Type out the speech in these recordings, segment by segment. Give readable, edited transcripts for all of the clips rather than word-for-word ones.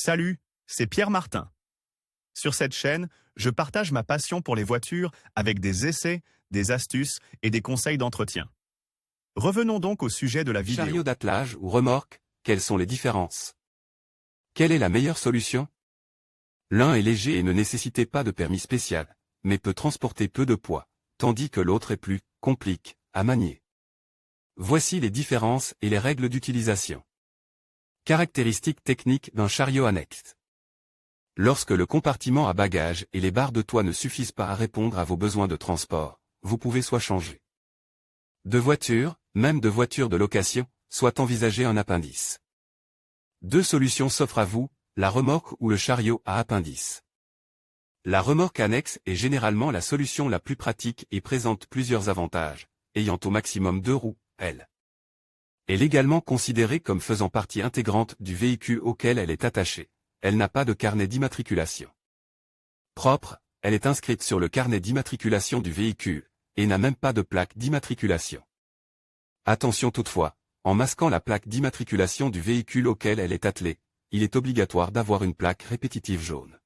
Salut, c'est Pierre Martin. Sur cette chaîne, je partage ma passion pour les voitures avec des essais, des astuces et des conseils d'entretien. Revenons donc au sujet de la vidéo. Chariot d'attelage ou remorque, quelles sont les différences? Quelle est la meilleure solution? L'un est léger et ne nécessite pas de permis spécial, mais peut transporter peu de poids, tandis que l'autre est plus compliqué à manier. Voici les différences et les règles d'utilisation. Caractéristiques techniques d'un chariot annexe. Lorsque le compartiment à bagages et les barres de toit ne suffisent pas à répondre à vos besoins de transport, vous pouvez soit changer de voiture, même de voiture de location, soit envisager un appendice. Deux solutions s'offrent à vous, la remorque ou le chariot à appendice. La remorque annexe est généralement la solution la plus pratique et présente plusieurs avantages, ayant au maximum 2 roues, elle est légalement considérée comme faisant partie intégrante du véhicule auquel elle est attachée. Elle n'a pas de carnet d'immatriculation propre, elle est inscrite sur le carnet d'immatriculation du véhicule, et n'a même pas de plaque d'immatriculation. Attention toutefois, en masquant la plaque d'immatriculation du véhicule auquel elle est attelée, il est obligatoire d'avoir une plaque répétitive jaune.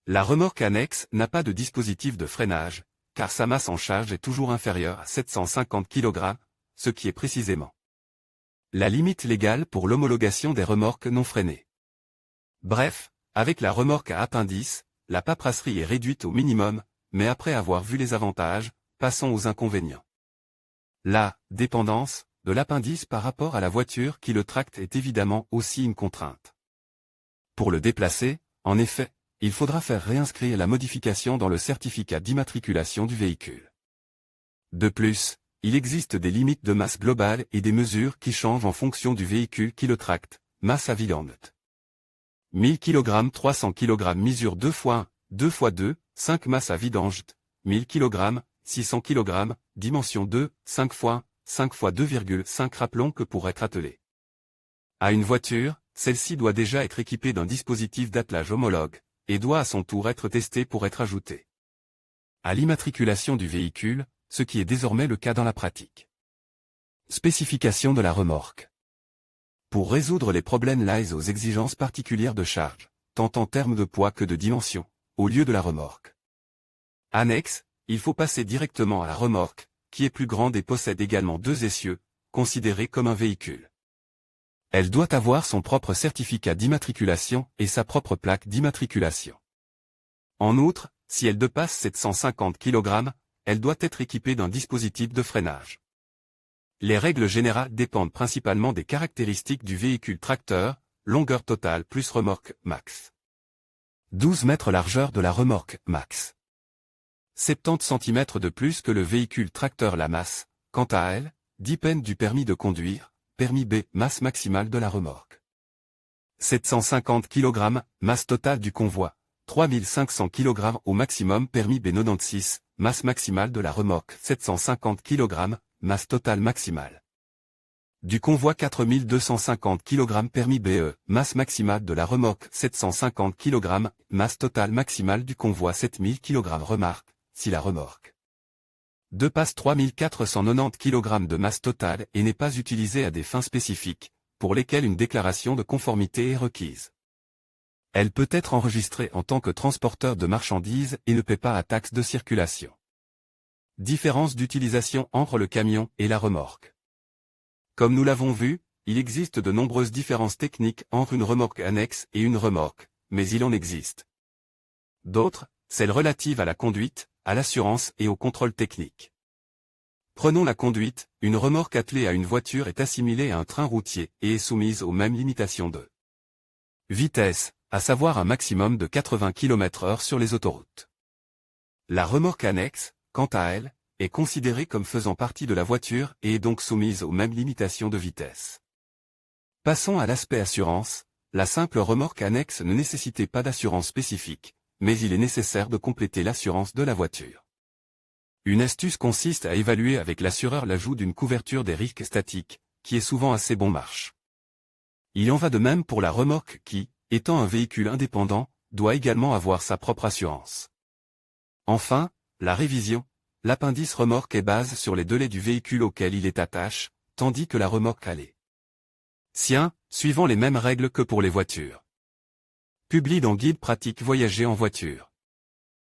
La remorque annexe n'a pas de dispositif de freinage, car sa masse en charge est toujours inférieure à 750 kg, ce qui est précisément la limite légale pour l'homologation des remorques non freinées. Bref, avec la remorque à appendice, la paperasserie est réduite au minimum, mais après avoir vu les avantages, passons aux inconvénients. La dépendance de l'appendice par rapport à la voiture qui le tracte est évidemment aussi une contrainte. Pour le déplacer, en effet, il faudra faire réinscrire la modification dans le certificat d'immatriculation du véhicule. De plus, il existe des limites de masse globale et des mesures qui changent en fonction du véhicule qui le tracte, masse à vidange. 1000 kg 300 kg mesure 2 x 1, 2 x 2, 5 masse à vidange, 1000 kg, 600 kg, dimension 2, 5 x 1, 5 x 2,5. Rappelons que pour être attelé à une voiture, celle-ci doit déjà être équipée d'un dispositif d'attelage homologue, et doit à son tour être testée pour être ajoutée à l'immatriculation du véhicule, ce qui est désormais le cas dans la pratique. Spécification de la remorque. Pour résoudre les problèmes liés aux exigences particulières de charge, tant en termes de poids que de dimension, au lieu de la remorque annexe, il faut passer directement à la remorque, qui est plus grande et possède également 2 essieux, considérés comme un véhicule. Elle doit avoir son propre certificat d'immatriculation et sa propre plaque d'immatriculation. En outre, si elle dépasse 750 kg, elle doit être équipée d'un dispositif de freinage. Les règles générales dépendent principalement des caractéristiques du véhicule tracteur, longueur totale plus remorque max. 12 mètres largeur de la remorque max. 70 cm de plus que le véhicule tracteur. La masse, quant à elle, dépend du permis de conduire, permis B, masse maximale de la remorque. 750 kg, masse totale du convoi, 3500 kg au maximum. Permis B 96, masse maximale de la remorque. 750 kg, masse totale maximale du convoi. 4250 kg. Permis BE, masse maximale de la remorque. 750 kg, masse totale maximale du convoi. 7000 kg. Remarque, si la remorque dépasse 3490 kg de masse totale et n'est pas utilisée à des fins spécifiques, pour lesquelles une déclaration de conformité est requise, elle peut être enregistrée en tant que transporteur de marchandises et ne paie pas à taxe de circulation. Différence d'utilisation entre le camion et la remorque. Comme nous l'avons vu, il existe de nombreuses différences techniques entre une remorque annexe et une remorque, mais il en existe d'autres, celles relatives à la conduite, à l'assurance et au contrôle technique. Prenons la conduite, une remorque attelée à une voiture est assimilée à un train routier et est soumise aux mêmes limitations de vitesse, à savoir un maximum de 80 km/h sur les autoroutes. La remorque annexe, quant à elle, est considérée comme faisant partie de la voiture et est donc soumise aux mêmes limitations de vitesse. Passons à l'aspect assurance. La simple remorque annexe ne nécessitait pas d'assurance spécifique, mais il est nécessaire de compléter l'assurance de la voiture. Une astuce consiste à évaluer avec l'assureur l'ajout d'une couverture des risques statiques, qui est souvent assez bon marche. Il en va de même pour la remorque qui, étant un véhicule indépendant, doit également avoir sa propre assurance. Enfin, la révision. L'appendice remorque est basé sur les délais du véhicule auquel il est attaché, tandis que la remorque allait suivant les mêmes règles que pour les voitures. Publie dans Guide pratique voyager en voiture.